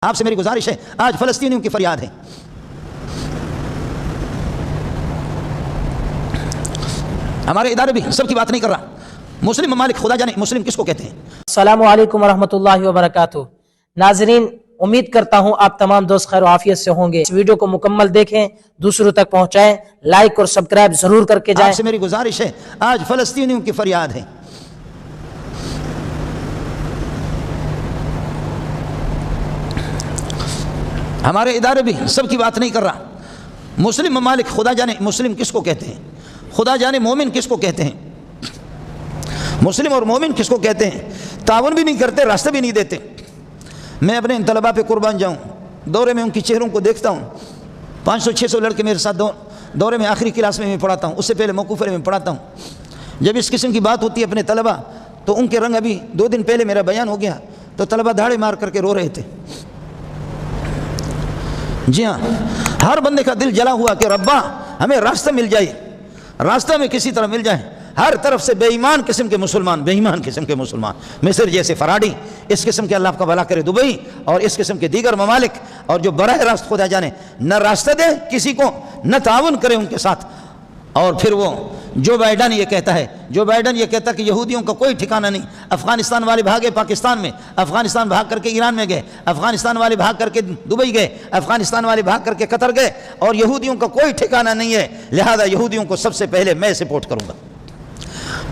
آپ سے میری گزارش ہے، آج فلسطینیوں کی فریاد ہے، ہمارے ادارے بھی سب کی بات نہیں کر رہا، مسلم ممالک خدا جانے مسلم کس کو کہتے ہیں۔ السلام علیکم ورحمۃ اللہ وبرکاتہ۔ ناظرین، امید کرتا ہوں آپ تمام دوست خیر و عافیت سے ہوں گے۔ اس ویڈیو کو مکمل دیکھیں، دوسروں تک پہنچائیں، لائک اور سبسکرائب ضرور کر کے جائیں۔ آپ سے میری گزارش ہے، آج فلسطینیوں کی فریاد ہے، ہمارے ادارے بھی سب کی بات نہیں کر رہا، مسلم ممالک خدا جانے مسلم کس کو کہتے ہیں، خدا جانے مومن کس کو کہتے ہیں، مسلم اور مومن کس کو کہتے ہیں، تعاون بھی نہیں کرتے، راستہ بھی نہیں دیتے۔ میں اپنے ان طلباء پہ قربان جاؤں، دورے میں ان کی چہروں کو دیکھتا ہوں، 500-600 لڑکے میرے ساتھ دورے میں آخری کلاس میں پڑھاتا ہوں، اس سے پہلے موقوفے میں پڑھاتا ہوں۔ جب اس قسم کی بات ہوتی ہے اپنے طلباء تو ان کے رنگ، ابھی 2 دن پہلے میرا بیان ہو گیا تو طلباء دھاڑے مار کر کے رو رہے تھے۔ جی ہاں، ہر بندے کا دل جلا ہوا کہ ربا ہمیں راستہ مل جائے، راستہ میں کسی طرح مل جائے۔ ہر طرف سے بے ایمان قسم کے مسلمان، بے ایمان قسم کے مسلمان، مصر جیسے فراڈی، اس قسم کے اللہ آپ کا بھلا کرے، دبئی اور اس قسم کے دیگر ممالک، اور جو براہ راست خدا جانے نہ راستہ دے کسی کو، نہ تعاون کرے ان کے ساتھ۔ اور پھر وہ جو بائیڈن یہ کہتا ہے، کہ یہودیوں کا کوئی ٹھکانہ نہیں، افغانستان والے بھاگے پاکستان میں، افغانستان بھاگ کر کے ایران میں گئے، افغانستان والے بھاگ کر کے دبئی گئے، افغانستان والے بھاگ کر کے قطر گئے، اور یہودیوں کا کوئی ٹھکانہ نہیں ہے، لہذا یہودیوں کو سب سے پہلے میں سپورٹ کروں گا۔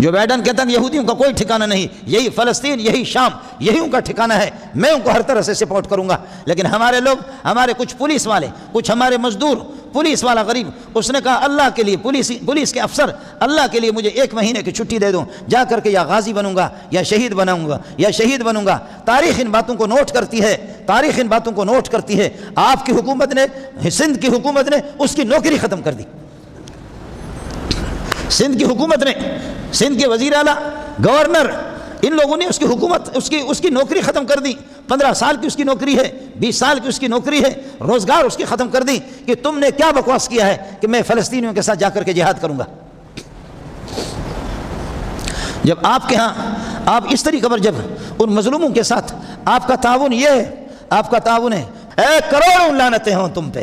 جو بائیڈن کہتا ہے یہودیوں کا کوئی ٹھکانہ نہیں، یہی فلسطین، یہی شام، یہی ان کا ٹھکانہ ہے، میں ان کو ہر طرح سے سپورٹ کروں گا۔ لیکن ہمارے لوگ، ہمارے کچھ پولیس والے، کچھ ہمارے مزدور، پولیس والا غریب، اس نے کہا اللہ کے لیے، پولیس کے افسر، اللہ کے لیے مجھے 1 مہینے کی چھٹی دے دو، جا کر کے یا غازی بنوں گا یا شہید بنوں گا۔ تاریخ ان باتوں کو نوٹ کرتی ہے، آپ کی حکومت نے، سندھ کی حکومت نے اس کی نوکری ختم کر دی، سندھ کی حکومت نے، سندھ کے وزیر اعلیٰ، گورنر، ان لوگوں نے اس کی حکومت، اس کی نوکری ختم کر دی۔ 15 سال کی اس کی نوکری ہے، 20 سال کی اس کی نوکری ہے، روزگار اس کی ختم کر دی کہ تم نے کیا بکواس کیا ہے کہ میں فلسطینیوں کے ساتھ جا کر کے جہاد کروں گا۔ جب آپ کے ہاں آپ اس طریقے پر، جب ان مظلوموں کے ساتھ آپ کا تعاون یہ ہے، آپ کا تعاون ہے، اے کروڑوں لعنتیں ہوں تم پہ،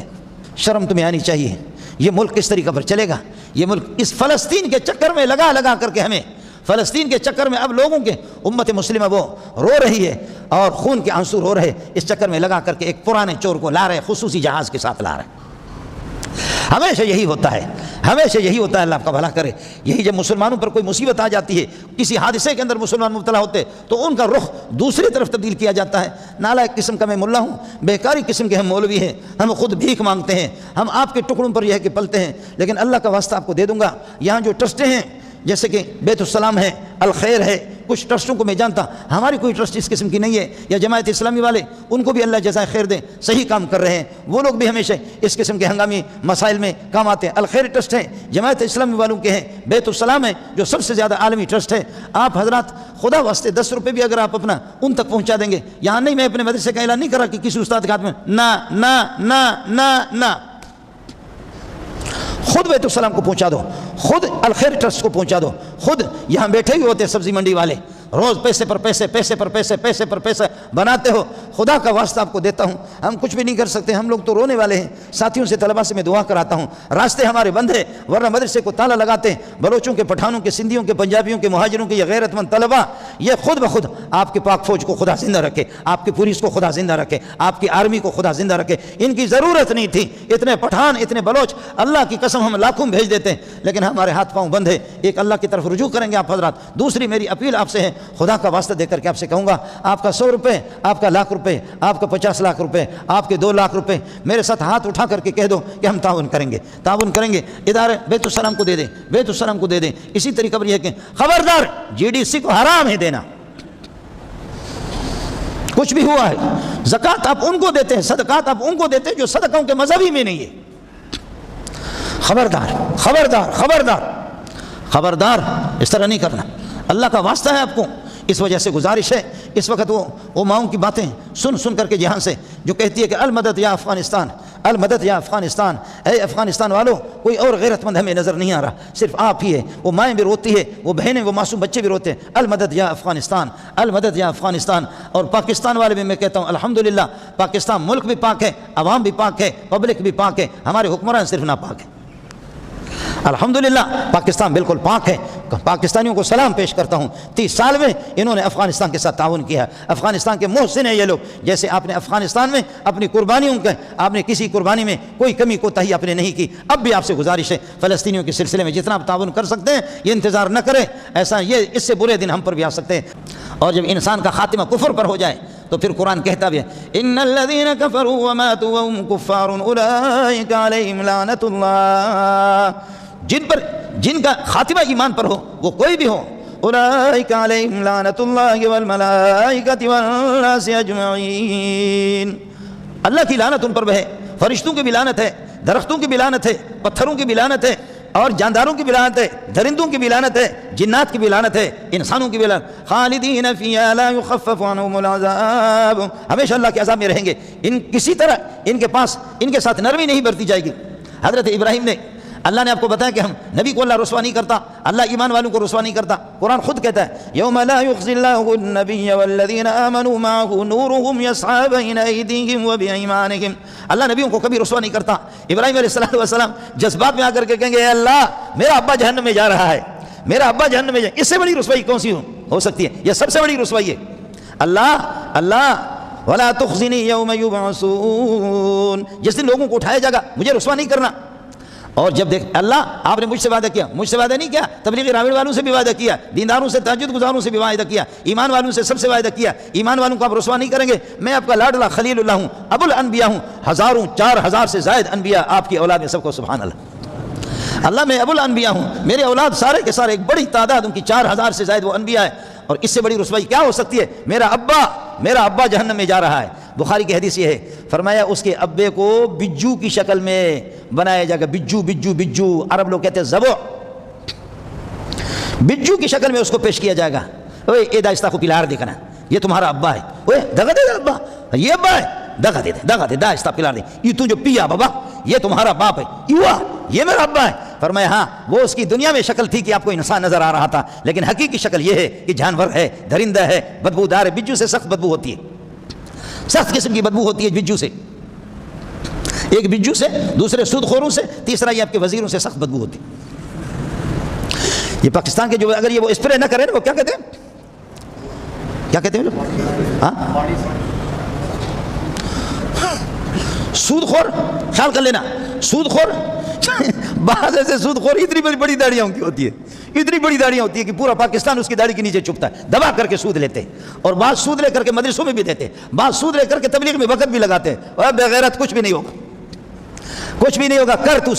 شرم تمہیں آنی چاہیے۔ یہ ملک کس طریقے پر چلے گا؟ یہ ملک اس فلسطین کے چکر میں لگا کر کے، ہمیں فلسطین کے چکر میں اب لوگوں کے، امت مسلمہ وہ رو رہی ہے اور خون کے آنسو رو رہے، اس چکر میں لگا کر کے ایک پرانے چور کو لا رہے، خصوصی جہاز کے ساتھ لا رہے۔ ہمیشہ یہی ہوتا ہے، اللہ آپ کا بھلا کرے۔ یہی جب مسلمانوں پر کوئی مصیبت آ جاتی ہے، کسی حادثے کے اندر مسلمان مبتلا ہوتے تو ان کا رخ دوسری طرف تبدیل کیا جاتا ہے۔ نالائق قسم کا میں ملا ہوں، بیکاری قسم کے ہم مولوی ہیں، ہم خود بھیک مانگتے ہیں، ہم آپ کے ٹکڑوں پر یہ ہے کہ پلتے ہیں، لیکن اللہ کا واسطہ آپ کو دے دوں گا، یہاں جو ٹرسٹیں ہیں، جیسے کہ بیت السلام ہے، الخیر ہے، کچھ ٹرسٹوں کو میں جانتا، ہماری کوئی ٹرسٹ اس قسم کی نہیں ہے، یا جماعت اسلامی والے، ان کو بھی اللہ جزائے خیر دیں، صحیح کام کر رہے ہیں، وہ لوگ بھی ہمیشہ اس قسم کے ہنگامی مسائل میں کام آتے ہیں۔ الخیر ٹرسٹ ہے، جماعت اسلامی والوں کے ہیں، بیت السلام ہے جو سب سے زیادہ عالمی ٹرسٹ ہے۔ آپ حضرات خدا واسطے 10 روپے بھی اگر آپ اپنا ان تک پہنچا دیں گے، یہاں نہیں، میں اپنے مدرسے کا اعلان نہیں کر رہا کہ کسی استاد کے ہاتھ میں، نہ، خود بیت السلام کو پہنچا دو، خود الخیر ٹرسٹ کو پہنچا دو، خود یہاں بیٹھے ہوئے ہوتے سبزی منڈی والے، روز پیسے پر پیسے بناتے ہو۔ خدا کا واسطہ آپ کو دیتا ہوں، ہم کچھ بھی نہیں کر سکتے، ہم لوگ تو رونے والے ہیں۔ ساتھیوں سے، طلباء سے میں دعا کراتا ہوں، راستے ہمارے بند ہیں، ورنہ مدرسے کو تالا لگاتے ہیں۔ بلوچوں کے، پٹھانوں کے، سندھیوں کے، پنجابیوں کے، مہاجروں کے یہ غیرت مند طلباء، یہ خود بخود آپ کے پاک فوج کو خدا زندہ رکھے، آپ کی پولیس کو خدا زندہ رکھے، آپ کی آرمی کو خدا زندہ رکھے۔ ان کی ضرورت نہیں تھی، اتنے پٹھان، اتنے بلوچ، اللہ کی قسم ہم لاکھوں بھیج دیتے ہیں، لیکن ہمارے ہاتھ پاؤں بند ہے۔ ایک اللہ کی طرف رجوع کریں گے آپ حضرات۔ دوسری میری اپیل آپ سے ہے، خدا کا واسطہ دے کر کے آپ سے کہوں گا، آپ کا 100 روپے، آپ کا 1,00,000 روپے، آپ کا 50 لاکھ روپے، آپ کے 2 لاکھ روپے میرے ساتھ ہاتھ اٹھا کر کے کہہ دو کہ ہم تعاون کریں گے، ادارے بیت السلام کو دے دیں، اسی طریقے پر یہ کہ خبردار GDC کو حرام ہے دینا، کچھ بھی ہوا ہے، زکوٰۃ آپ ان کو دیتے ہیں، صدقات آپ ان کو دیتے ہیں جو صدقوں کے مذہبی میں نہیں ہے۔ خبردار، اس طرح نہیں کرنا، اللہ کا واسطہ ہے آپ کو، اس وجہ سے گزارش ہے، اس وقت وہ ماؤں کی باتیں سن کر کے جہاں سے جو کہتی ہے کہ المدد یا افغانستان، المدد یا افغانستان، اے افغانستان والو کوئی اور غیرت مند ہمیں نظر نہیں آ رہا، صرف آپ ہی ہے۔ وہ مائیں بھی روتی ہے، وہ بہنیں، وہ معصوم بچے بھی روتے ہیں، المدد یا افغانستان، المدد یا افغانستان۔ اور پاکستان والے بھی میں کہتا ہوں الحمدللہ پاکستان ملک بھی پاک ہے، عوام بھی پاک ہے، پبلک بھی پاک ہے، ہمارے حکمران صرف ناپاک ہیں۔ الحمدللہ پاکستان بالکل پاک ہے۔ پاکستانیوں کو سلام پیش کرتا ہوں، 30 سال میں انہوں نے افغانستان کے ساتھ تعاون کیا، افغانستان کے محسن ہیں یہ لوگ۔ جیسے آپ نے افغانستان میں اپنی قربانیوں کا، آپ نے کسی قربانی میں کوئی کمی کوتاہی آپ نے نہیں کی، اب بھی آپ سے گزارش ہے فلسطینیوں کے سلسلے میں جتنا آپ تعاون کر سکتے ہیں یہ انتظار نہ کریں، ایسا یہ اس سے برے دن ہم پر بھی آ سکتے ہیں۔ اور جب انسان کا خاتمہ کفر پر ہو جائے تو پھر قرآن کہتا بھی ہے ان الذين كفروا وماتوا وهم كفار اولئك عليهم لعنة الله، جن کا خاتمہ ایمان پر ہو وہ کوئی بھی ہو، اولئک علیہم لعنۃ اللہ والملائکۃ والناس اجمعین، اللہ کی لعنت ان پر ہے، فرشتوں کی بھی لعنت ہے، درختوں کی بھی لعنت ہے، پتھروں کی بھی لعنت ہے، اور جانداروں کی بھی لعنت ہے، درندوں کی بھی لعنت ہے، جنات کی بھی لعنت ہے، انسانوں کی بھی لعنت۔ خالدین فیہا لا یخفف عنہم العذاب، ہمیشہ اللہ کے عذاب میں رہیں گے، کسی طرح ان کے ساتھ نرمی نہیں برتی جائے گی۔ حضرت ابراہیم نے، اللہ نے آپ کو بتایا کہ ہم نبی کو اللہ رسوا نہیں کرتا، اللہ ایمان والوں کو رسوا نہیں کرتا۔ قرآن خود کہتا ہے یوم لا یخزی اللہ النبی والذین آمنوا معه نورهم یسعی بین ایدیہم وبایمانہم، اللہ نبیوں کو کبھی رسوا نہیں کرتا۔ ابراہیم علیہ السلام جذبات میں آ کر کے کہیں گے اے اللہ میرا ابا جہنم میں جا رہا ہے، میرا ابا جہنم میں جا، اس سے بڑی رسوائی کون سی ہو سکتی ہے؟ یہ سب سے بڑی رسوائی ہے۔ اللہ ولا تخزنی یوم یبعثون، جس دن لوگوں کو اٹھایا جائے گا مجھے رسوا نہیں کرنا۔ اور جب دیکھ اللہ آپ نے مجھ سے وعدہ کیا، مجھ سے وعدہ نہیں کیا، تبلیغی راوڑ والوں سے بھی وعدہ کیا، دینداروں سے، تہجد گزاروں سے بھی وعدہ کیا، ایمان والوں سے سب سے وعدہ کیا، ایمان والوں کو آپ رسوا نہیں کریں گے، میں آپ کا لاڈلا خلیل اللہ ہوں، ابو الانبیاء ہوں، 4,000 سے زائد انبیاء آپ کی اولاد میں سب کو سبحان اللہ میں ابو الانبیاء ہوں، میرے اولاد سارے کے سارے ایک بڑی تعداد ان کی 4,000 سے زائد وہ انبیاء ہے، اور اس سے بڑی رسوائی کیا ہو سکتی ہے؟ میرا ابا جہنم میں جا رہا ہے۔ بخاری کی حدیث یہ ہے، فرمایا اس کے ابے کو بجو کی شکل میں بنایا جائے گا، بجو، عرب لوگ کہتے ہیں زبو، بجو کی شکل میں اس کو پیش کیا جائے گا۔ اوے اے دائستہ کو پلار دیکھنا، یہ تمہارا ابا ہے، اوے دگا دے ابا، یہ ابا ہے، دگا دے دائستہ پلار دے، یہ تو جو پیا بابا یہ تمہارا باپ ہے، یہ میرا ابا ہے۔ فرمایا ہاں وہ اس کی دنیا میں شکل تھی کہ آپ کو انسان نظر آ رہا تھا، لیکن حقیقی شکل یہ ہے کہ جانور ہے، درندہ ہے، بدبودار ہے، بجو سے سخت بدبو ہوتی ہے، سخت قسم کی بدبو ہوتی ہے بجو سے، ایک بجو سے، دوسرے سود خوروں سے، تیسرا یہ آپ کے وزیروں سے سخت بدبو ہوتی ہے۔ یہ پاکستان کے جو اگر یہ وہ اسپرے نہ کریں نا، وہ کیا کہتے ہیں لوگ؟ ہاں سود خور، خیال کر لینا، سود خور بعض ایسے سود خور اتنی بڑی داڑیاں ان کی ہوتی ہے، اتنی بڑی داڑیاں ہوتی ہے کہ پورا پاکستان اس کی داڑھی کے نیچے چھپتا ہے، دبا کر کے سود لیتے ہیں، اور بعض سود لے کر کے مدرسوں میں بھی دیتے ہیں، بعض سود لے کر کے تبلیغ میں وقت بھی لگاتے ہیں، اور بغیرت کچھ بھی نہیں ہوگا، کر تو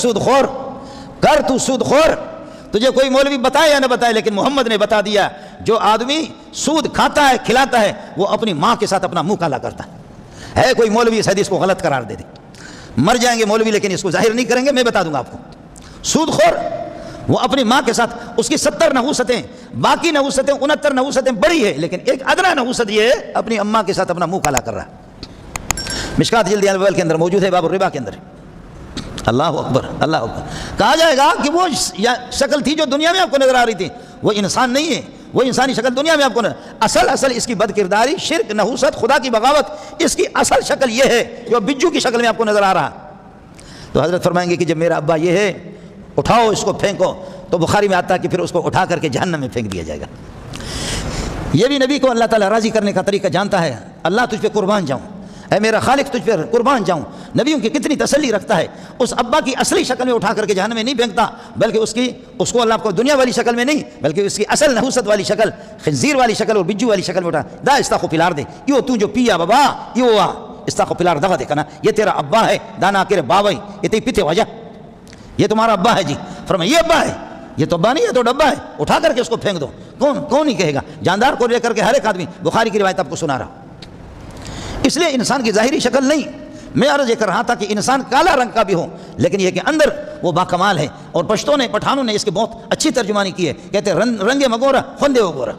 سود خور، تجھے کوئی مولوی بتائے یا نہ بتائے، لیکن محمد نے بتا دیا جو آدمی سود کھاتا ہے کھلاتا ہے وہ اپنی ماں کے ساتھ اپنا منہ کالا کرتا ہے۔ کوئی مولوی اس حدیث کو غلط قرار دے دے، مر جائیں گے مولوی لیکن اس کو ظاہر نہیں کریں گے، میں بتا دوں گا آپ کو۔ سود خور وہ اپنی ماں کے ساتھ، اس کی 70 نحوستیں، باقی نحوستیں 69 نحوستیں بڑی ہے، لیکن ایک ادنا نحوست یہ ہے اپنی اماں کے ساتھ اپنا منہ کالا کر رہا ہے۔ مشکات جلد الاول کے اندر موجود ہے، باب الربا کے اندر۔ اللہ اکبر، اللہ اکبر۔ کہا جائے گا کہ وہ شکل تھی جو دنیا میں آپ کو نظر آ رہی تھی، وہ انسان نہیں ہے، وہ انسانی شکل دنیا میں آپ کو اصل اس کی بد کرداری، شرک، نحوست، خدا کی بغاوت، اس کی اصل شکل یہ ہے جو بجو کی شکل میں آپ کو نظر آ رہا۔ تو حضرت فرمائیں گے کہ جب میرا ابا یہ ہے اٹھاؤ اس کو پھینکو، تو بخاری میں آتا ہے کہ پھر اس کو اٹھا کر کے جہنم میں پھینک دیا جائے گا۔ یہ بھی نبی کو اللہ تعالیٰ راضی کرنے کا طریقہ جانتا ہے، اللہ تجھ پہ قربان جاؤں، اے میرا خالق تجھ پہ قربان جاؤں۔ نبیوں کی کتنی تسلی رکھتا ہے، اس ابا کی اصلی شکل میں اٹھا کر کے جہنم میں نہیں پھینکتا، بلکہ اس کو اللہ کو دنیا والی شکل میں نہیں، بلکہ اس کی اصل نحوست والی شکل، خنزیر والی شکل اور بجو والی شکل میں اٹھا، دا استا کو پلار دے، یہ تو جو پیا بابا یہ استا کو پلار دغا دے کنا، یہ تیرا ابا ہے، دانا کرے باوئی، یہ تی پیتے وجہ، یہ تمہارا ابا ہے جی۔ فرمایا یہ ابا ہے، یہ تو ابا نہیں ہے، تو ڈبا ہے، اٹھا کر کے اس کو پھینک دو۔ کون نہیں کہے گا؟ جاندار کو لے کر کے ہر ایک آدمی، بخاری کی روایت آپ کو سنا رہا۔ اس لیے انسان کی ظاہری شکل نہیں، میں عرض یہ کر رہا تھا کہ انسان کالا رنگ کا بھی ہو لیکن یہ کہ اندر وہ باکمال ہے، اور پٹھانوں نے اس کے بہت اچھی ترجمانی کی ہے، کہتے ہیں رنگ مگورا فندے ہو گورا۔